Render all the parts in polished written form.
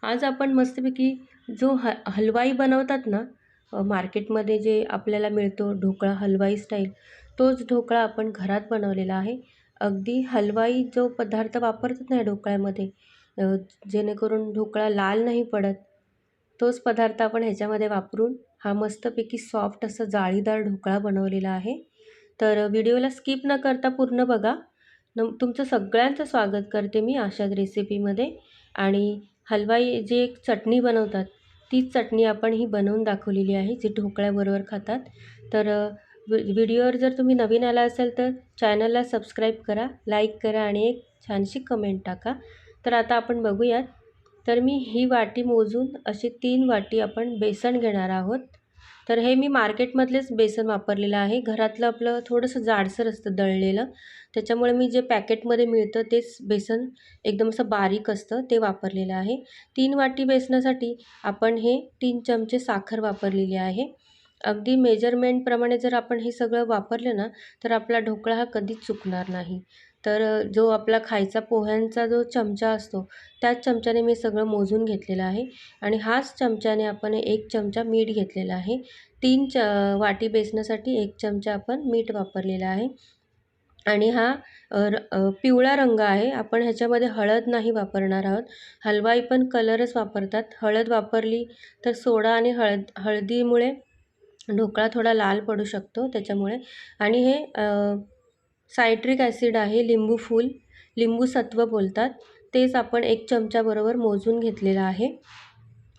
आज आपण मस्तपैकी जो हलवाई बनवतात ना, मार्केटमध्ये जे आपल्याला मिळतो ढोकळा हलवाई स्टाईल, तोच ढोकळा आपण घरात बनवलेला आहे. अगदी हलवाई जो पदार्थ वापरतात ना या ढोकळ्यामध्ये, अ, जेणेकरून ढोकळा लाल नाही पडत, तोच पदार्थ आपण ह्याच्यामध्ये वापरून हा मस्तपैकी सॉफ्ट असा जाळीदार ढोकळा बनवलेला आहे. तर व्हिडिओला स्किप न करता पूर्ण बघा. तुमचं सगळ्यांचं स्वागत करते मी अशाच रेसिपीमध्ये. आणि हलवाई जी एक चटणी बनवतात, तीच चटणी आपण ही बनवून दाखवलेली आहे, जी ढोकळ्याबरोबर खातात. तर व्हिडिओवर जर तुम्ही नवीन आला असाल तर चॅनलला सबस्क्राईब करा, लाईक करा आणि एक छानशी कमेंट टाका. तर आता आपण बघूयात. तर मी ही वाटी मोजून अशी 3 वाटी आपण बेसन घेणार आहोत. तर हे मी मार्केटमधलेच बेसन वापरलेलं आहे. घरातलं आपलं थोडंसं जाडसर असतं दळलेलं. त्याच्यामुळे मी जे पॅकेटमध्ये मिळतं तेच बेसन एकदम असं बारीक असतं ते वापरलेलं आहे. 3 वाटी बेसनासाठी आपण हे 3 चमचे साखर वापरलेली आहे. अगदी मेजरमेंटप्रमाणे जर आपण हे सगळं वापरलं ना, तर आपला ढोकळा हा कधीच चुकणार नाही. तर जो आपला खायचा पोह्यांचा जो चमचा असतो, त्याच चमच्याने मी सगळं मोजून घेतलेलं आहे. आणि हाच चमच्याने आपण 1 चमचा मीठ घेतलेला आहे. 3 वाटी बेसनासाठी 1 चमचा आपण मीठ वापरलेला आहे. आणि हा पिवळा रंग आहे. आपण ह्याच्यामध्ये हळद नाही वापरणार आहोत. हलवाई पण कलरच वापरतात. हळद वापरली तर सोडा आणि हळदीमुळे ढोकळा थोडा लाल पडू शकतो त्याच्यामुळे. आणि हे सायट्रिक ॲसिड आहे, लिंबू सत्व बोलतात. तेच आपण 1 चमच्याबरोबर मोजून घेतलेलं आहे.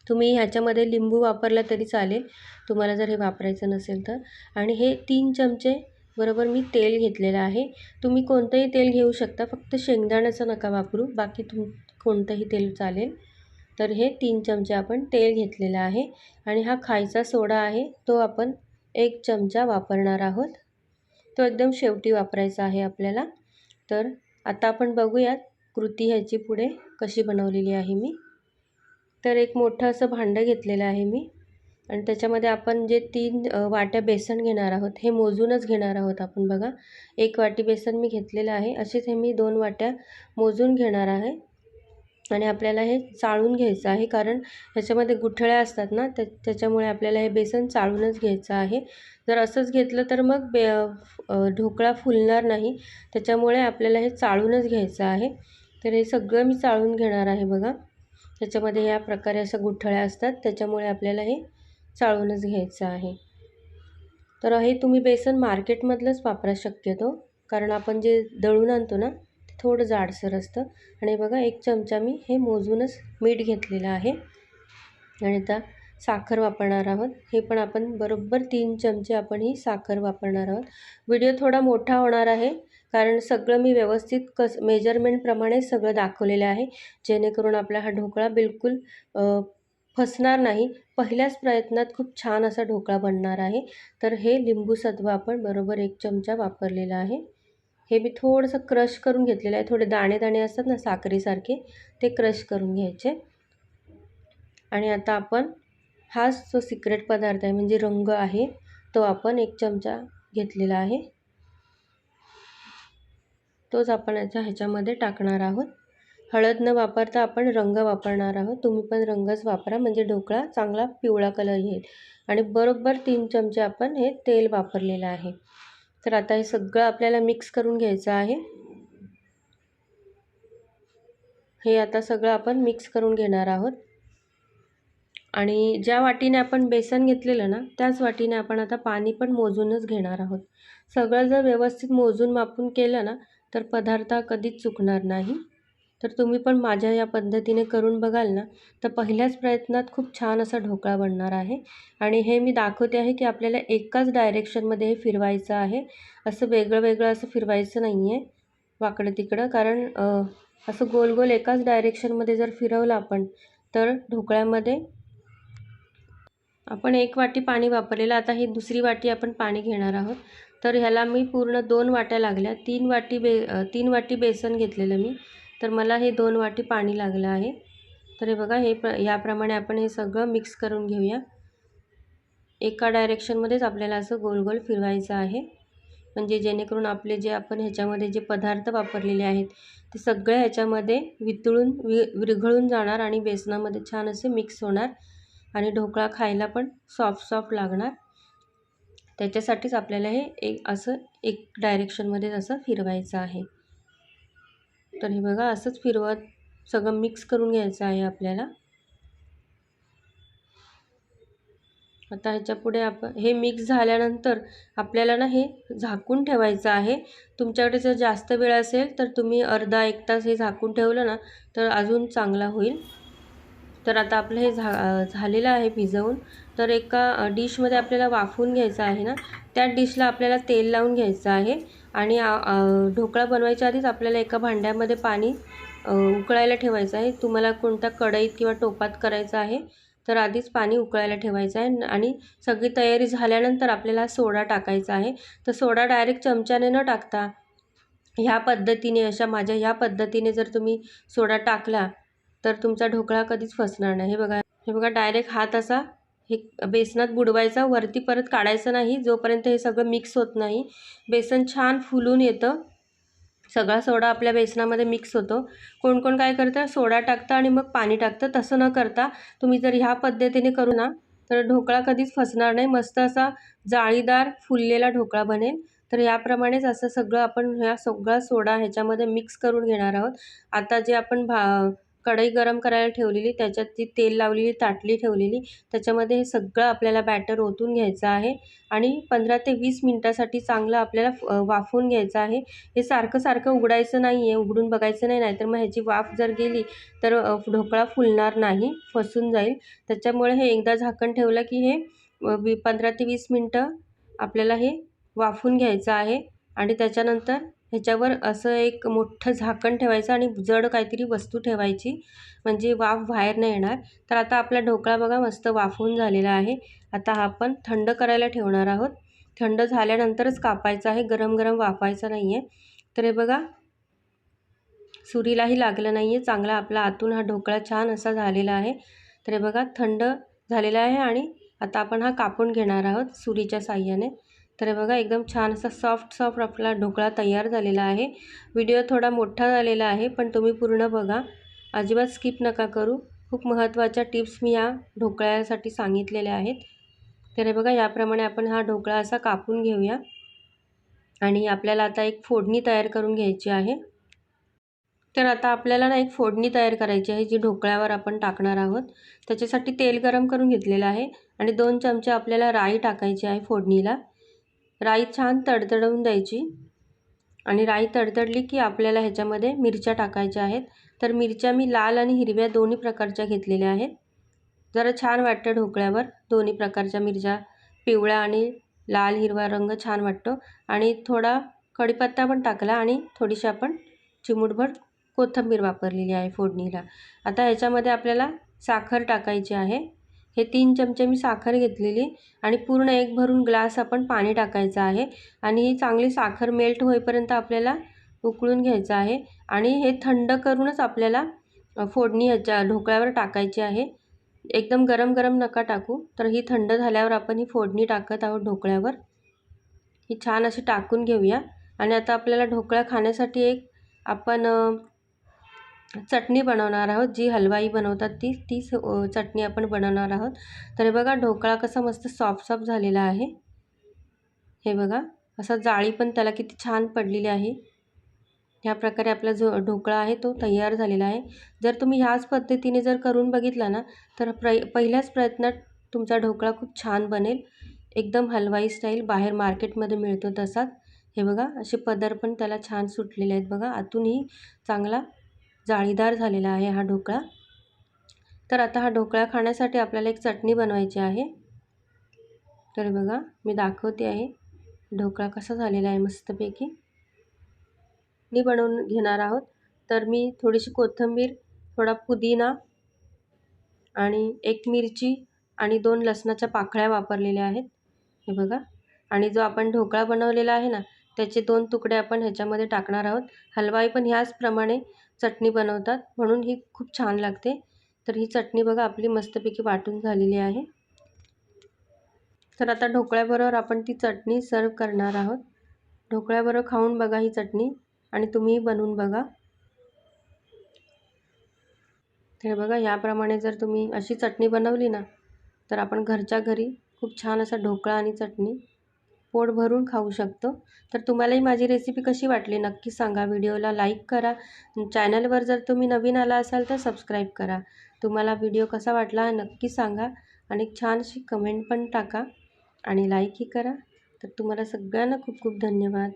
तुम्ही ह्याच्यामध्ये लिंबू वापरला तरी चालेल, तुम्हाला जर हे वापरायचं नसेल तर. आणि हे 3 चमचे बरोबर मी तेल घेतलेलं आहे. तुम्ही कोणतंही तेल घेऊ शकता, फक्त शेंगदाण्याचं नका वापरू, बाकी कोणतंही तेल चालेल. तर हे 3 चमचे आपण तेल घेतलेलं आहे. आणि हा खायचा सोडा आहे, तो आपण 1 चमचा वापरणार आहोत. तो एकदम शेवटी वापरायचा आहे आपल्याला. तर आता आपण बघूयात कृती ह्याची पुढे कशी बनवलेली आहे मी. तर एक मोठं असं भांडं घेतलेलं आहे मी आणि त्याच्यामध्ये आपण जे 3 वाट्या बेसन घेणार आहोत, हे मोजूनच घेणार आहोत आपण बघा. 1 वाटी बेसन मी घेतलेलं आहे. असेच हे मी 2 वाट्या मोजून घेणार आहे. आणि आपल्याला हे चाळून घ्यायचं आहे, कारण ह्याच्यामध्ये गुठळ्या असतात ना, त्याच्यामुळे आपल्याला हे बेसन चाळूनच घ्यायचं आहे. जर असंच घेतलं तर मग ढोकळा फुलणार नाही. त्याच्यामुळे आपल्याला हे चाळूनच घ्यायचं आहे. तर हे सगळं मी चाळून घेणार आहे बघा. त्याच्यामध्ये या प्रकारे अशा गुठळ्या असतात, त्याच्यामुळे आपल्याला हे चाळूनच घ्यायचं आहे. तर हे तुम्ही बेसन मार्केटमधलंच वापरा शक्यतो, कारण आपण जे दळून आणतो ना, ते थोडं जाडसर असतं. आणि बघा 1 चमचा मी हे मोजूनच मीठ घेतलेलं आहे. आणि आता साखर वापरणार आहोत. हे पण आपण बरोबर 3 चमचे आपण ही साखर वापरणार आहोत. व्हिडिओ थोडा मोठा होणार आहे, कारण सगळं मी व्यवस्थित मेजरमेंटप्रमाणे सगळं दाखवलेलं आहे, जेणेकरून आपला हा ढोकळा बिलकुल फसणार नाही. पहिल्याच प्रयत्नात खूप छान असा ढोकळा बनणार आहे. तर हे लिंबू सत्व आपण बरोबर 1 चमचा वापरलेलं आहे. हे मी थोडंसं क्रश करून घेतलेलं आहे. थोडे दाणे दाणे असतात ना साखरेसारखे, ते क्रश करून घ्यायचे. आणि आता आपण हाच जो सिक्रेट पदार्थ आहे, म्हणजे रंग आहे, तो आपण 1 चमचा घेतलेला आहे. तोच आपण ह्याच्यामध्ये टाकणार आहोत. हळद न वापरता आपण रंग वापरणार आहोत. तुम्ही पण रंगच वापरा, म्हणजे ढोकळा चांगला पिवळा कलर येईल. आणि बरोबर 3 चमचे आपण हे तेल वापरलेलं आहे. तर आता हे सगळं आपल्याला मिक्स करून घ्यायचं आहे. हे आता सगळं आपण मिक्स करून घेणार आहोत. आणि ज्या वाटीने आपण बेसन घेतलेलं ना, त्याच वाटीने आपण आता पाणी पण मोजूनच घेणार आहोत. सगळं जर व्यवस्थित मोजून मापून केलं ना, तर पदार्थ कधीच चुकणार नाही. तर तुम्ही पण माझ्या या पद्धतीने करून बघाल ना, तर पहिल्याच प्रयत्नात खूप छान असा ढोकळा बनणार आहे. आणि हे मी दाखवते आहे की आपल्याला एकाच डायरेक्शनमध्ये हे फिरवायचं आहे. असं वेगळं वेगळं असं फिरवायचं नाही आहे वाकडं तिकडं, कारण असं गोल गोल एकाच डायरेक्शनमध्ये जर फिरवलं आपण, तर ढोकळ्यामध्ये आपण 1 वाटी पाणी वापरलेलं. आता ही दुसरी वाटी आपण पाणी घेणार आहोत. तर ह्याला मी पूर्ण 2 वाट्या लागल्या. 3 वाटी बेसन घेतलेलं मी, तर मला हे 2 वाटी पाणी लागलं आहे. तर हे बघा, याप्रमाणे आपण हे सगळं मिक्स करून घेऊया. एका डायरेक्शनमध्येच आपल्याला असं गोल गोल फिरवायचं आहे. म्हणजे जेणेकरून आपले जे आपण ह्याच्यामध्ये जे पदार्थ वापरलेले आहेत ते सगळे ह्याच्यामध्ये विरघळून जाणार आणि बेसनामध्ये छान असे मिक्स होणार आणि ढोकळा खायला पण सॉफ्ट लागणार. त्याच्यासाठीच आपल्याला हे एक डायरेक्शनमध्ये असं फिरवायचं आहे. तर हे बघा असंच फिरवत सगळं मिक्स करून घ्यायचं आहे आपल्याला. आता ह्याच्यापुढे आपण हे मिक्स झाल्यानंतर आपल्याला ना हे झाकून ठेवायचं आहे. तुमच्याकडे जर जास्त वेळ असेल तर तुम्ही अर्धा 1 तास हे झाकून ठेवलं ना तर अजून चांगला होईल. तर आता आपलं हे झालेलं आहे भिजवून. तर एका डिशमध्ये आपल्याला वाफवून घ्यायचं आहे ना, त्या डिशला आपल्याला तेल लावून घ्यायचं आहे आणि ढोकळा बनवायच्या आधीच आपल्याला एका भांड्यामध्ये पाणी उकळायला ठेवायचं आहे. तुम्हाला कोणत्या कढईत किंवा टोपात करायचं आहे तर आधीच पाणी उकळायला ठेवायचं आहे आणि सगळी तयारी झाल्यानंतर आपल्याला सोडा टाकायचा आहे. तर सोडा डायरेक्ट चमच्याने न टाकता ह्या पद्धतीने माझ्या ह्या पद्धतीने जर तुम्ही सोडा टाकला तर तुमचा ढोकळा कधीच फसणार नाही. हे बघा डायरेक्ट हात असा हे बेसनात बुडवायचा, वरती परत काढायचं नाही जोपर्यंत हे सगळं मिक्स होत नाही. बेसन छान फुलून येतं, सगळा सोडा आपल्या बेसनामध्ये मिक्स होतो. कोण कोण काय करतं, सोडा टाकतं आणि मग पाणी टाकतं. तसं न करता तुम्ही जर ह्या पद्धतीने करू ना तर ढोकळा कधीच फसणार नाही. मस्त असा जाळीदार फुललेला ढोकळा बनेल. तर याप्रमाणेच असं सगळं आपण सगळा सोडा ह्याच्यामध्ये मिक्स करून घेणार आहोत. आता जे आपण कढई गरम करायला ठेवलेली, त्याच्यात ती तेल लावलेली ताटली ठेवलेली, त्याच्यामध्ये हे सगळं आपल्याला बॅटर ओतून घ्यायचं आहे आणि 15 ते 20 मिनिटासाठी चांगलं आपल्याला वाफवून घ्यायचं आहे. हे सारखं सारखं उघडायचं नाही आहे, उघडून बघायचं नाही, नाहीतर मग ह्याची वाफ जर गेली तर ढोकळा फुलणार नाही, फसून जाईल. त्याच्यामुळे हे एकदा झाकण ठेवलं की हे 15 ते 20 मिनटं आपल्याला हे वाफवून घ्यायचं आहे आणि त्याच्यानंतर ह्याच्यावर असं एक मोठं झाकण ठेवायचं आणि जड काहीतरी वस्तू ठेवायची, म्हणजे वाफ बाहेर नाही येणार. तर आता आपला ढोकळा बघा मस्त वाफवून झालेला आहे. आता हा आपण थंड करायला ठेवणार आहोत. थंड झाल्यानंतरच कापायचा आहे, गरम गरम वाफायचा नाही आहे. तर हे बघा सुरीलाही लागलं नाही आहे, चांगला आपला आतून हा ढोकळा छान असा झालेला आहे. तर हे बघा थंड झालेला आहे आणि आता आपण हा कापून घेणार आहोत सुरीच्या साहाय्याने. तर हे बघा एकदम छान असा सॉफ्ट आपला ढोकळा तयार झालेला आहे. व्हिडिओ थोडा मोठा झालेला आहे पण तुम्ही पूर्ण बघा, अजिबात स्किप नका करू. खूप महत्त्वाच्या टिप्स मी या ढोकळ्यासाठी सांगितलेल्या आहेत. तर हे बघा याप्रमाणे आपण हा ढोकळा असा कापून घेऊया आणि आपल्याला आता एक फोडणी तयार करून घ्यायची आहे. तर आता आपल्याला ना एक फोडणी तयार करायची आहे, जी ढोकळ्यावर आपण टाकणार आहोत. त्याच्यासाठी तेल गरम करून घेतलेलं आहे आणि 2 चमचे आपल्याला राई टाकायची आहे फोडणीला. राई छान तडतडवून द्यायची आणि राई तडतडली की आपल्याला ह्याच्यामध्ये मिरच्या टाकायच्या आहेत. तर मिरच्या मी लाल आणि हिरव्या दोन्ही प्रकारच्या घेतलेल्या आहेत. जरा छान वाटतं ढोकळ्यावर दोन्ही प्रकारच्या मिरच्या, पिवळा आणि लाल हिरवा रंग छान वाटतो. आणि थोडा कढीपत्ता पण टाकला आणि थोडीशी आपण चिमूटभर कोथिंबीर वापरलेली आहे फोडणीला. आता ह्याच्यामध्ये आपल्याला साखर टाकायची आहे. हे 3 चमचे मी साखर घेतलेली आणि पूर्ण 1 भरून ग्लास आपण पाणी टाकायचं आहे आणि ही चांगली साखर मेल्ट होईपर्यंत आपल्याला उकळून घ्यायचं आहे आणि हे थंड करूनच आपल्याला फोडणी ह्याच्या ढोकळ्यावर टाकायची आहे. एकदम गरम गरम नका टाकू. तर ही थंड झाल्यावर आपण ही फोडणी टाकत आहोत ढोकळ्यावर. ही छान अशी टाकून घेऊया आणि आता आपल्याला ढोकळा खाण्यासाठी एक आपण चटणी बनवणार आहोत, जी हलवाई बनवतात ती चटणी आपण बनवणार आहोत. तर हे बघा ढोकळा कसा मस्त सॉफ्ट झालेला आहे. हे बघा असा जाळी पण त्याला किती छान पडलेली आहे. ह्या प्रकारे आपला जो ढोकळा आहे तो तयार झालेला आहे. जर तुम्ही ह्याच पद्धतीने जर करून बघितला ना तर पहिल्याच प्रयत्नात तुमचा ढोकळा खूप छान बनेल, एकदम हलवाई स्टाईल बाहेर मार्केटमध्ये मिळतो तसाच. हे बघा असे पदर पण त्याला छान सुटलेले आहेत बघा, आतूनही चांगला जाळीदार झालेला आहे हा ढोकळा. तर आता हा ढोकळा खाण्यासाठी आपल्याला एक चटणी बनवायची आहे. तर बघा मी दाखवते आहे ढोकळा कसा झालेला आहे मस्तपैकी. चटणी बनवून घेणार आहोत. तर मी थोडीशी कोथिंबीर, थोडा पुदिना आणि 1 मिरची आणि 2 लसणाच्या पाकळ्या वापरलेल्या आहेत. हे बघा आणि जो आपण ढोकळा बनवलेला आहे ना त्याचे 2 तुकडे आपण ह्याच्यामध्ये टाकणार आहोत. हलवाई पण ह्याचप्रमाणे चटणी बनवतात म्हणून ही खूप छान लागते. तर ही चटणी बघा आपली मस्तपैकी वाटून झालेली आहे. तर आता ढोकळ्याबरोबर आपण ती चटणी सर्व करणार आहोत. ढोकळ्याबरोबर खाऊन बघा ही चटणी आणि तुम्हीही बनवून बघा. तर बघा याप्रमाणे जर तुम्ही अशी चटणी बनवली ना, तर आपण घरच्या घरी खूप छान असा ढोकळा आणि चटणी पोट भरून खाऊ शकतो. तर तुम्हालाही माझी रेसिपी कशी वाटली नक्की सांगा. व्हिडिओला लाईक करा. चॅनलवर जर तुम्ही नवीन आला असाल तर सबस्क्राईब करा. तुम्हाला व्हिडिओ कसा वाटला नक्की सांगा आणि एक छानशी कमेंट पण टाका आणि लाईकही करा. तर तुम्हाला सगळ्यांना खूप खूप धन्यवाद.